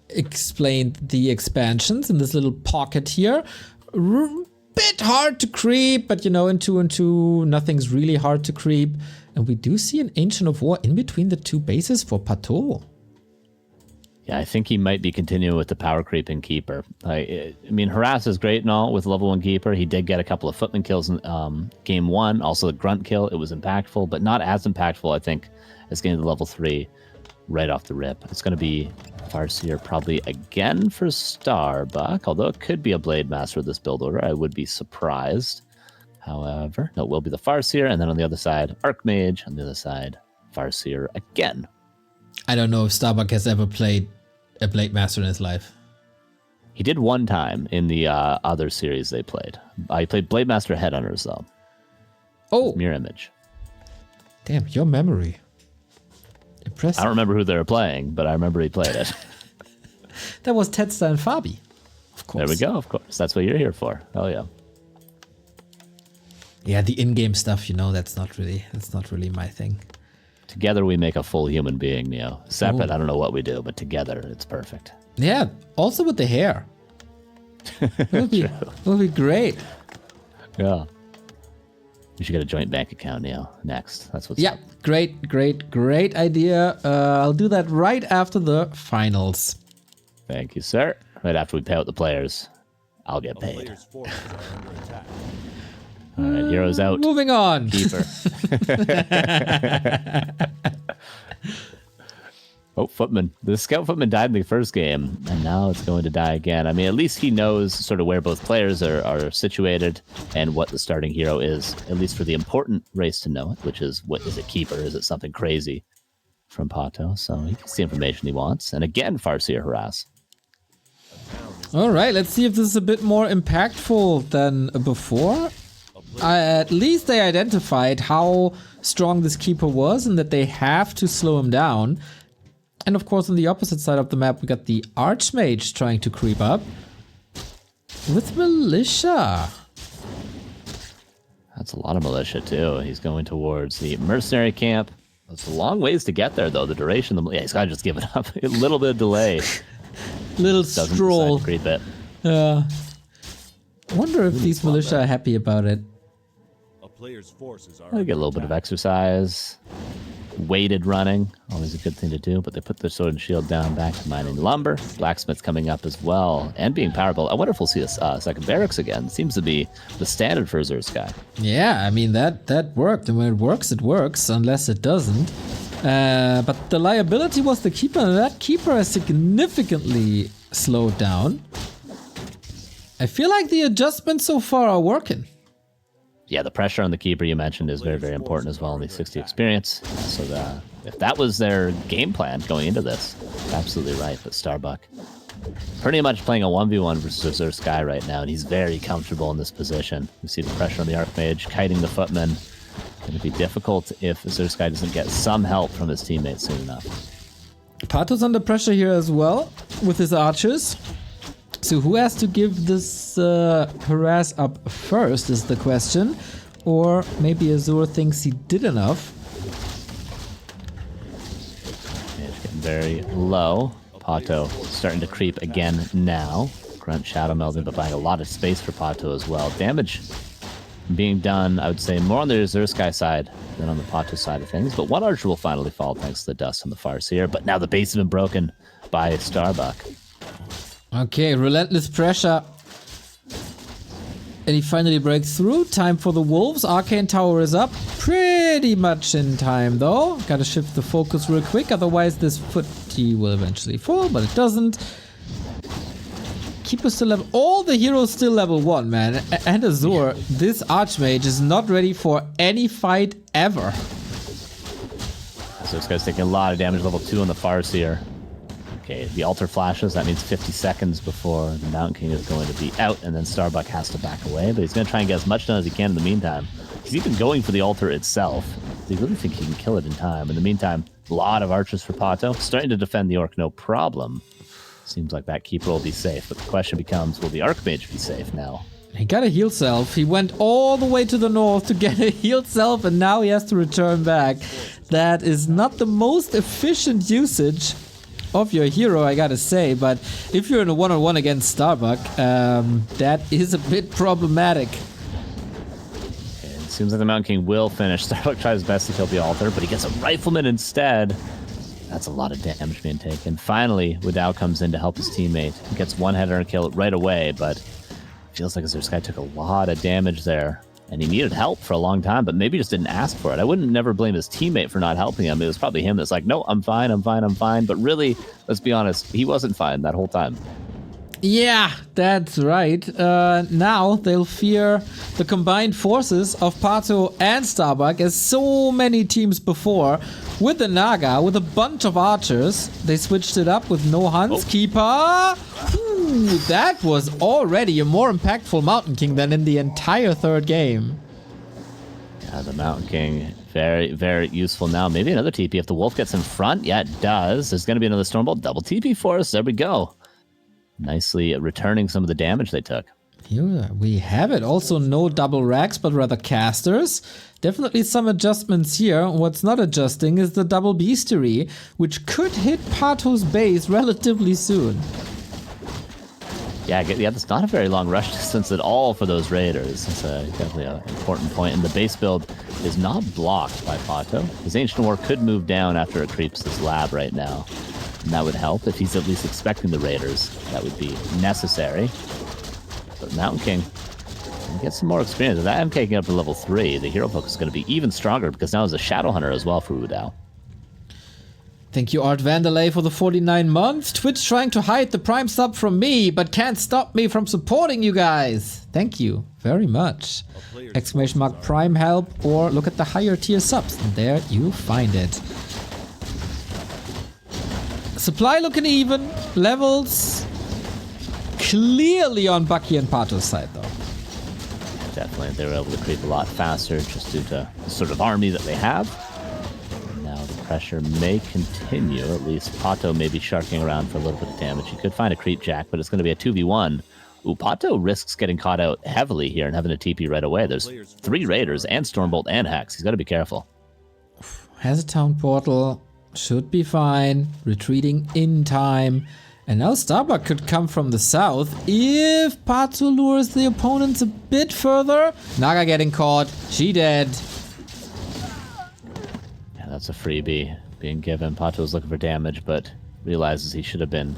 B: explained the expansions in this little pocket here. Bit hard to creep, but you know, in 2-on-2, nothing's really hard to creep. And we do see an Ancient of War in between the two bases for PaTo.
A: Yeah, I think he might be continuing with the power creep and keeper. I mean, harass is great and all with level 1 keeper. He did get a couple of footman kills in game 1. Also the grunt kill, it was impactful, but not as impactful, I think, as getting to level 3 right off the rip. It's going to be Farseer probably again for Starbuck, although it could be a Blade Master of this build order. I would be surprised. However, no, it will be the Farseer, and then on the other side, Archmage. On the other side, Farseer again.
B: I don't know if Starbuck has ever played a Blade Master in his life.
A: He did one time in the other series they played. He played Blade Master Headhunters, though.
B: Oh!
A: Mirror Image.
B: Damn, your memory. Impressive.
A: I don't remember who they were playing, but I remember he played it.
B: That was Tetsta and Fabi. Of course.
A: There we go, of course. That's what you're here for. Hell yeah.
B: Yeah, the in-game stuff, you know, that's not really my thing.
A: Together we make a full human being, Neo. Separate,
B: Ooh.
A: I don't know what we do, but together it's perfect.
B: Yeah, also with the hair. It would be great.
A: Yeah. You should get a joint bank account, Neo. Next. That's what's
B: Yeah,
A: up.
B: great idea. I'll do that right after the finals.
A: Thank you, sir. Right after we pay out the players, I'll get
D: A
A: paid.
D: player's forces are under attack.
A: All right, heroes out.
B: Moving on.
A: Keeper. Oh, Footman. The Scout Footman died in the first game, and now it's going to die again. I mean, at least he knows sort of where both players are situated and what the starting hero is, at least for the important race to know it, which is, what is it, Keeper? Is it something crazy from PaTo? So he gets the information he wants. And again, Farseer harass.
B: All right, let's see if this is a bit more impactful than before. At least they identified how strong this keeper was and that they have to slow him down. And of course, on the opposite side of the map, we got the Archmage trying to creep up with Militia.
A: That's a lot of militia, too. He's going towards the mercenary camp. It's a long ways to get there, though. The duration, yeah, he's got to just give it up. A little bit of delay.
B: Little
A: Doesn't
B: stroll.
A: decide to creep it.
B: I wonder if these militia are happy about it.
D: A player's forces are
A: They get a little bit of exercise. Weighted running, always a good thing to do, but they put their sword and shield down, back to mining lumber. Blacksmith's coming up as well, and being powerful. I wonder if we'll see a second barracks again. Seems to be the standard for AzureSky.
B: Yeah, I mean, that worked. And when it works, unless it doesn't. But the liability was the keeper, and that keeper has significantly slowed down. I feel like the adjustments so far are working.
A: Yeah, the pressure on the keeper you mentioned is very, very important as well in the 60 experience. So if that was their game plan going into this, absolutely right. But Starbuck pretty much playing a 1v1 versus AzureSky right now, and he's very comfortable in this position. You see the pressure on the Archmage, kiting the Footman. Going to be difficult if AzureSky doesn't get some help from his teammates soon enough.
B: PaTo's under pressure here as well with his archers. So who has to give this harass up first is the question. Or maybe Azure thinks he did enough.
A: It's getting very low. PaTo starting to creep again now. Grunt Shadow Melding, but buying a lot of space for PaTo as well. Damage being done, I would say, more on the AzureSky side than on the PaTo side of things. But one archer will finally fall thanks to the dust on the Farseer. But now the base has been broken by Starbuck.
B: Okay, relentless pressure. And he finally breaks through. Time for the wolves. Arcane Tower is up. Pretty much in time, though. Gotta shift the focus real quick, otherwise this footy will eventually fall, but it doesn't. Keeper still level. All the heroes still level 1, man. And Azure, this Archmage is not ready for any fight ever.
A: So this guy's taking a lot of damage, level 2 on the Farseer. Okay, the altar flashes, that means 50 seconds before the Mountain King is going to be out, and then Starbuck has to back away, but he's going to try and get as much done as he can in the meantime. He's even going for the altar itself. They really think he can kill it in time. In the meantime, a lot of archers for PaTo, starting to defend the Orc, no problem. Seems like that keeper will be safe, but the question becomes, will the Archmage be safe now?
B: He got a heal self. He went all the way to the north to get a healed self, and now he has to return back. That is not the most efficient usage of your hero, I gotta say, but if you're in a one-on-one against Starbuck, that is a bit problematic.
A: And it seems like the Mountain King will finish. Starbuck tries his best to kill the altar, but he gets a rifleman instead. That's a lot of damage being taken. Finally, Wutao comes in to help his teammate. He gets one header and kill it right away, but it feels like AzureSky took a lot of damage there. And he needed help for a long time, but maybe just didn't ask for it. I wouldn't never blame his teammate for not helping him. It was probably him that's like, no, I'm fine, I'm fine, I'm fine. But really, let's be honest, he wasn't fine that whole time.
B: Yeah, that's right. Now they'll fear the combined forces of PaTo and Starbuck, as so many teams before. With the Naga, with a bunch of archers, they switched it up with no Hunts. Keeper! Ooh, that was already a more impactful Mountain King than in the entire third game.
A: Yeah, the Mountain King, very, very useful now. Maybe another TP if the Wolf gets in front. Yeah, it does. There's going to be another Stormbolt double TP for us. There we go. Nicely returning some of the damage they took.
B: Here we have it. Also no double racks, but rather casters. Definitely some adjustments here. What's not adjusting is the double bestiary, which could hit PaTo's base relatively soon.
A: Yeah, that's not a very long rush distance at all for those raiders. It's definitely an important point. And the base build is not blocked by PaTo. His Ancient War could move down after it creeps this lab right now. And that would help if he's at least expecting the raiders. That would be necessary. But Mountain King can get some more experience. With that MK getting up to level 3, the hero focus is going to be even stronger because now he's a Shadow Hunter as well for Wutao.
B: Thank you, Art Vanderlei, for the 49 months. Twitch trying to hide the Prime sub from me, but can't stop me from supporting you guys. Thank you very much. Exclamation mark Prime help, or look at the higher tier subs, and there you find it. Supply looking even. Levels clearly on Bucky and PaTo's side, though.
A: Definitely, they were able to creep a lot faster just due to the sort of army that they have. Now the pressure may continue. At least PaTo may be sharking around for a little bit of damage. He could find a creep jack, but it's going to be a 2v1. Ooh, PaTo risks getting caught out heavily here and having a TP right away. There's 3 raiders and Stormbolt and Hex. He's got to be careful.
B: has a town portal. Should be fine. Retreating in time. And now Starbuck could come from the south if PaTo lures the opponents a bit further. Naga getting caught. She dead.
A: Yeah, that's a freebie being given. PaTo's looking for damage, but realizes he should have been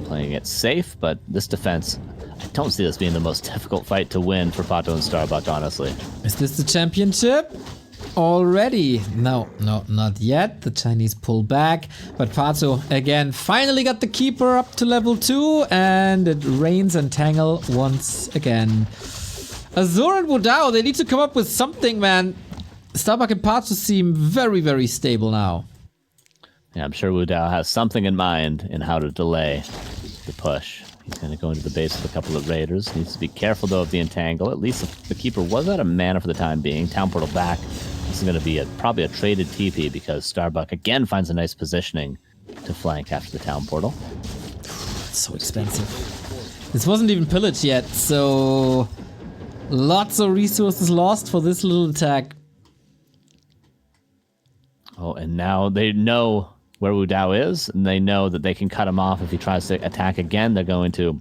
A: playing it safe. But this defense, I don't see this being the most difficult fight to win for PaTo and Starbuck, honestly.
B: Is this the championship? Already. No, not yet. The Chinese pull back. But PaTo, again, finally got the keeper up to level 2. And it rains and Tangle once again. Azure and Wutao, they need to come up with something, man. Starbuck and PaTo seem very, very stable now.
A: Yeah, I'm sure Wutao has something in mind in how to delay the push. He's going to go into the base with a couple of raiders. Needs to be careful, though, of the entangle. At least the keeper was out of mana for the time being. Town portal back. This is going to be probably a traded TP because Starbuck again finds a nice positioning to flank after the town portal.
B: It's so expensive. This wasn't even pillaged yet, so lots of resources lost for this little attack.
A: Oh, and now they know where Wutao is, and they know that they can cut him off if he tries to attack again. They're going to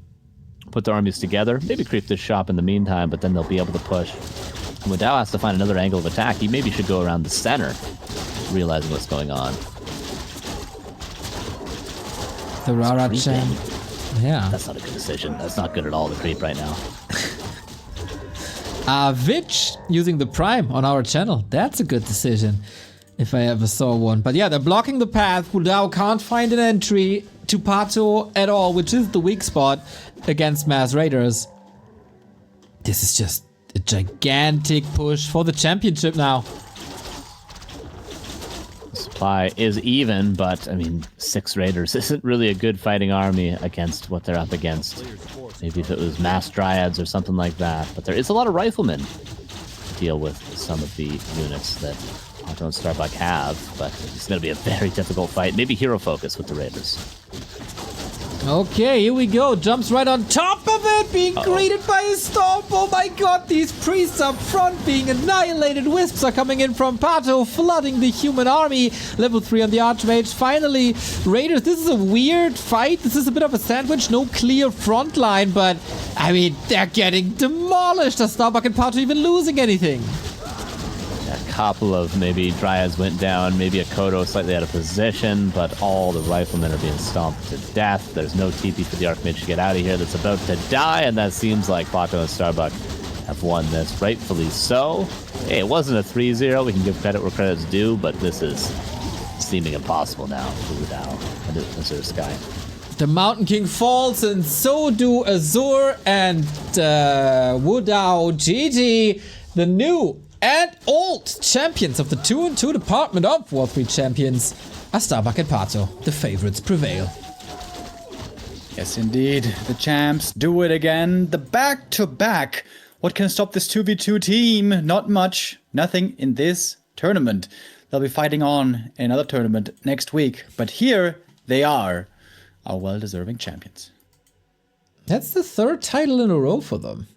A: put their armies together, maybe creep this shop in the meantime, but then they'll be able to push. And Wutao has to find another angle of attack. He maybe should go around the center, realizing what's going on.
B: The Rara Chan. Yeah.
A: That's not a good decision. That's not good at all to creep right now.
B: Vich using the Prime on our channel. That's a good decision. If I ever saw one. But yeah, they're blocking the path. Wutao can't find an entry to PaTo at all, which is the weak spot against mass raiders. This is just a gigantic push for the championship now.
A: Supply is even, but I mean, 6 raiders isn't really a good fighting army against what they're up against. Maybe if it was mass dryads or something like that. But there is a lot of riflemen to deal with some of the units that PaTo and Starbuck have, but it's going to be a very difficult fight. Maybe hero focus with the raiders.
B: Okay, here we go. Jumps right on top of it, being greeted by a stomp. Oh my god, these priests up front being annihilated. Wisps are coming in from PaTo, flooding the human army. Level 3 on the Archmage. Finally, Raiders, this is a weird fight. This is a bit of a sandwich. No clear front line, but I mean, they're getting demolished. Are Starbuck and PaTo even losing anything?
A: A couple of maybe dryads went down, maybe a Kodo slightly out of position, but all the riflemen are being stomped to death. There's no TP for the Archmage to get out of here that's about to die, and that seems like PaTo and Starbuck have won this, rightfully so. Hey, it wasn't a 3-0. We can give credit where credit's due, but this is seeming impossible now for Wutao and AzureSky.
B: The Mountain King falls, and so do Azure and Wutao. GG, the new and old champions of the 2-2 department of War3Champions are Starbuck and PaTo. The favorites prevail.
C: Yes, indeed. The champs do it again. The back-to-back. What can stop this 2v2 team? Not much. Nothing in this tournament. They'll be fighting on in another tournament next week. But here they are, our well-deserving champions.
B: That's the 3rd title in a row for them.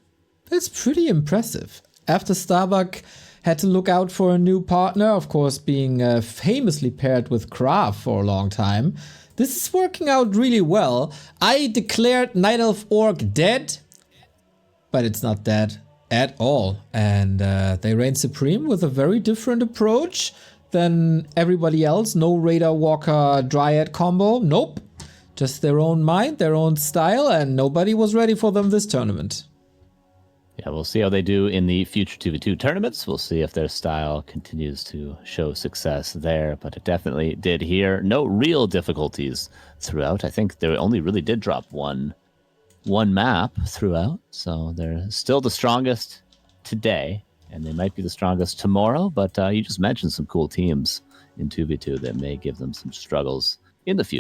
B: That's pretty impressive. After Starbuck had to look out for a new partner, of course being famously paired with Krav for a long time, this is working out really well. I declared Night Elf Orc dead, but it's not dead at all. And they reign supreme with a very different approach than everybody else. No Raider Walker Dryad combo, nope. Just their own mind, their own style, and nobody was ready for them this tournament.
A: Yeah, we'll see how they do in the future 2v2 tournaments. We'll see if their style continues to show success there, but it definitely did here. No real difficulties throughout. I think they only really did drop one map throughout, so they're still the strongest today, and they might be the strongest tomorrow, but you just mentioned some cool teams in 2v2 that may give them some struggles in the future.